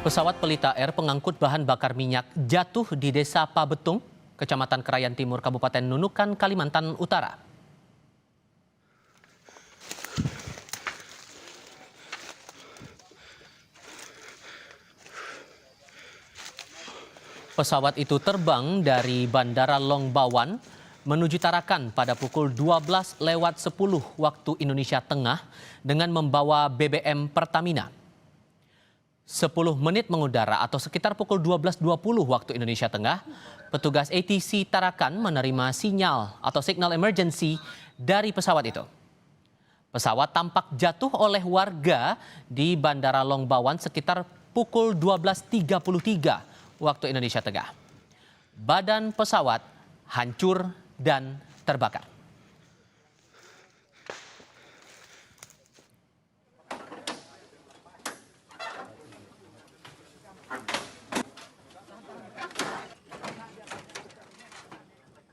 Pesawat Pelita Air pengangkut bahan bakar minyak jatuh di Desa Pabetung, Kecamatan Krayan Timur, Kabupaten Nunukan, Kalimantan Utara. Pesawat itu terbang dari Bandara Long Bawan menuju Tarakan pada pukul 12:10 waktu Indonesia Tengah dengan membawa BBM Pertamina. 10 menit mengudara atau sekitar pukul 12:20 waktu Indonesia Tengah, petugas ATC Tarakan menerima sinyal atau signal emergency dari pesawat itu. Pesawat tampak jatuh oleh warga di Bandara Long Bawan sekitar pukul 12:33 waktu Indonesia Tengah. Badan pesawat hancur dan terbakar.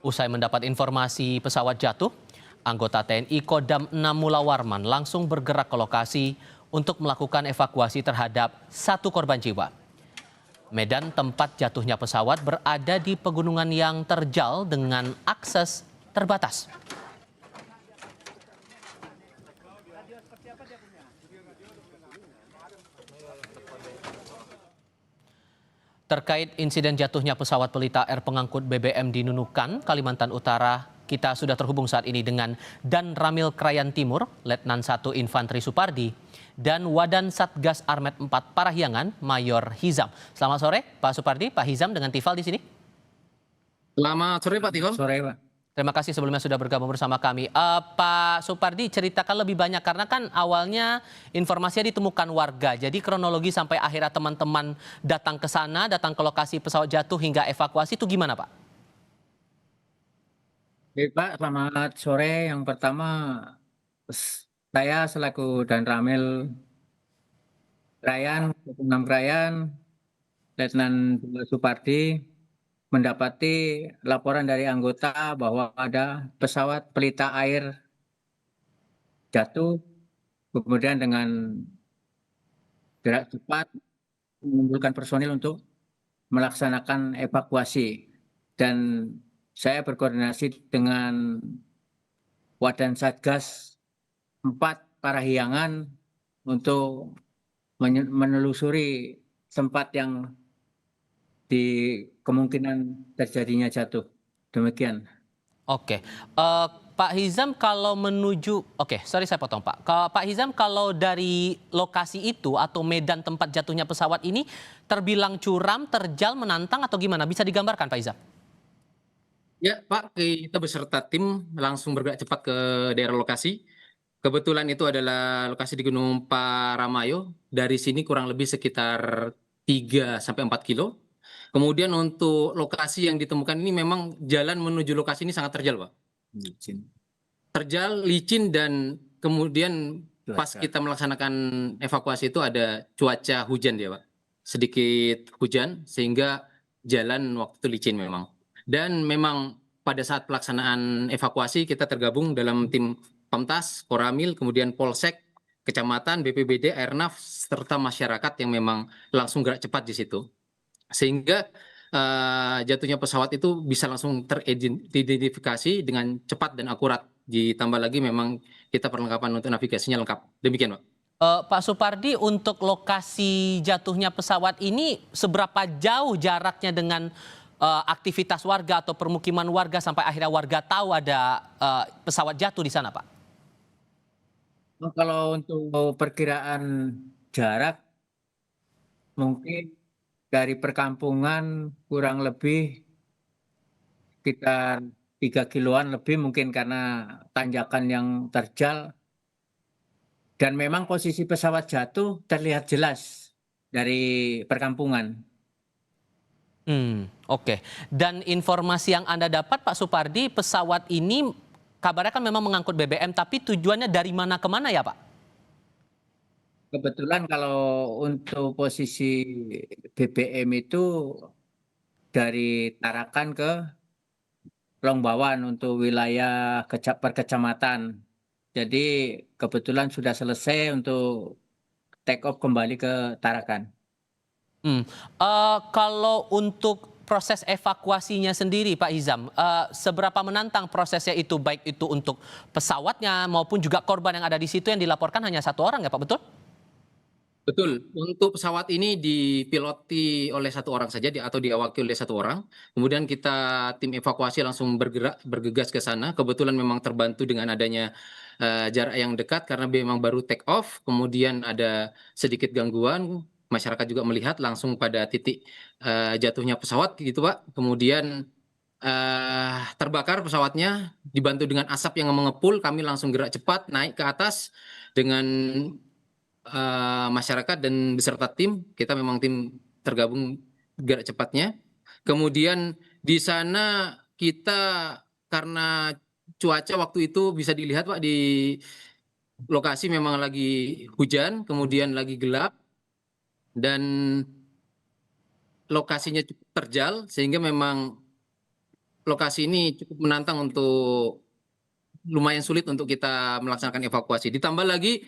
Usai mendapat informasi pesawat jatuh, anggota TNI Kodam 6 Mula Warman langsung bergerak ke lokasi untuk melakukan evakuasi terhadap satu korban jiwa. Medan tempat jatuhnya pesawat berada di pegunungan yang terjal dengan akses terbatas. Terkait insiden jatuhnya pesawat Pelita Air pengangkut BBM di Nunukan, Kalimantan Utara, kita sudah terhubung saat ini dengan Dan Ramil Krayan Timur, Letnan 1 Infantri Supardi, dan Wadan Satgas Armet 4 Parahyangan, Mayor Hizam. Selamat sore, Pak Supardi, Pak Hizam dengan Tifal di sini. Selamat sore Pak Tifal. Sore Pak. Terima kasih sebelumnya sudah bergabung bersama kami. Pak Supardi, ceritakan lebih banyak karena kan awalnya informasinya ditemukan warga. Jadi kronologi sampai akhirnya teman-teman datang ke sana, datang ke lokasi pesawat jatuh hingga evakuasi itu gimana Pak? Baik Pak, selamat sore. Yang pertama, saya selaku Dan Ramil Krayan, 6 Krayan, Letnan 2 Supardi, mendapati laporan dari anggota bahwa ada pesawat Pelita Air jatuh, kemudian dengan gerak cepat mengumpulkan personil untuk melaksanakan evakuasi. Dan saya berkoordinasi dengan Wadan Satgas 4 Parahyangan untuk menelusuri tempat yang di kemungkinan terjadinya jatuh. Demikian. Oke, Pak Hizam kalau menuju, sorry saya potong Pak. Pak Hizam kalau dari lokasi itu atau medan tempat jatuhnya pesawat ini terbilang curam, terjal, menantang atau gimana? Bisa digambarkan Pak Hizam? Ya Pak, kita beserta tim langsung bergerak cepat ke daerah lokasi. Kebetulan itu adalah lokasi di Gunung Paramayo. Dari sini kurang lebih sekitar 3-4 kilo. Kemudian untuk lokasi yang ditemukan ini memang jalan menuju lokasi ini sangat terjal Pak. Terjal, licin, dan kemudian pas kita melaksanakan evakuasi itu ada cuaca hujan ya Pak. Sedikit hujan sehingga jalan waktu itu licin memang. Dan memang pada saat pelaksanaan evakuasi kita tergabung dalam tim Pamtas, Koramil, kemudian Polsek, Kecamatan, BPBD, Airnav, serta masyarakat yang memang langsung gerak cepat di situ. Sehingga jatuhnya pesawat itu bisa langsung teridentifikasi dengan cepat dan akurat. Ditambah lagi memang kita perlengkapan untuk navigasinya lengkap. Demikian Pak. Pak Supardi, untuk lokasi jatuhnya pesawat ini seberapa jauh jaraknya dengan aktivitas warga atau permukiman warga sampai akhirnya warga tahu ada pesawat jatuh di sana Pak? Kalau untuk perkiraan jarak, mungkin dari perkampungan kurang lebih sekitar 3 kiloan lebih mungkin karena tanjakan yang terjal. Dan memang posisi pesawat jatuh terlihat jelas dari perkampungan. Oke. Dan informasi yang Anda dapat Pak Supardi, pesawat ini kabarnya kan memang mengangkut BBM, tapi tujuannya dari mana ke mana ya Pak? Kebetulan kalau untuk posisi BBM itu dari Tarakan ke Longbawan untuk wilayah perkecamatan. Jadi kebetulan sudah selesai untuk take off kembali ke Tarakan. Kalau untuk proses evakuasinya sendiri, Pak Hizam, seberapa menantang prosesnya itu, baik itu untuk pesawatnya maupun juga korban yang ada di situ yang dilaporkan hanya 1 orang ya Pak, betul? Betul, untuk pesawat ini dipiloti oleh 1 orang saja atau diawaki oleh 1 orang. Kemudian kita tim evakuasi langsung bergegas ke sana. Kebetulan memang terbantu dengan adanya jarak yang dekat karena memang baru take off. Kemudian ada sedikit gangguan, masyarakat juga melihat langsung pada titik jatuhnya pesawat gitu Pak. Kemudian terbakar pesawatnya, dibantu dengan asap yang mengepul, kami langsung gerak cepat naik ke atas dengan masyarakat dan beserta tim. Kita memang tim tergabung gerak cepatnya. Kemudian di sana kita karena cuaca waktu itu bisa dilihat Pak di lokasi memang lagi hujan, kemudian lagi gelap dan lokasinya cukup terjal sehingga memang lokasi ini cukup menantang untuk lumayan sulit untuk kita melaksanakan evakuasi. Ditambah lagi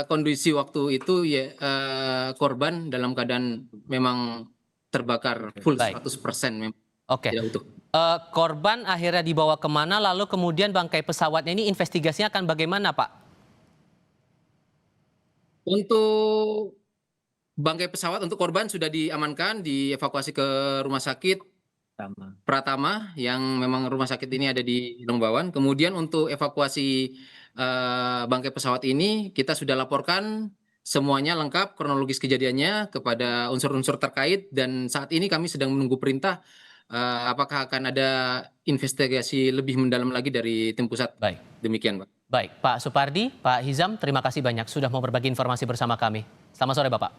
kondisi waktu itu ya korban dalam keadaan memang terbakar full Baik. 100% memang Oke. tidak utuh. Korban akhirnya dibawa kemana, lalu kemudian bangkai pesawatnya ini investigasinya akan bagaimana, Pak? Untuk bangkai pesawat untuk korban sudah diamankan, dievakuasi ke rumah sakit Sama. Pratama yang memang rumah sakit ini ada di Longbawan. Kemudian untuk evakuasi bangkai pesawat ini kita sudah laporkan semuanya lengkap kronologis kejadiannya kepada unsur-unsur terkait dan saat ini kami sedang menunggu perintah apakah akan ada investigasi lebih mendalam lagi dari tim pusat. Baik. Demikian, Pak. Baik, Pak Supardi, Pak Hizam, terima kasih banyak sudah mau berbagi informasi bersama kami. Selamat sore, Bapak.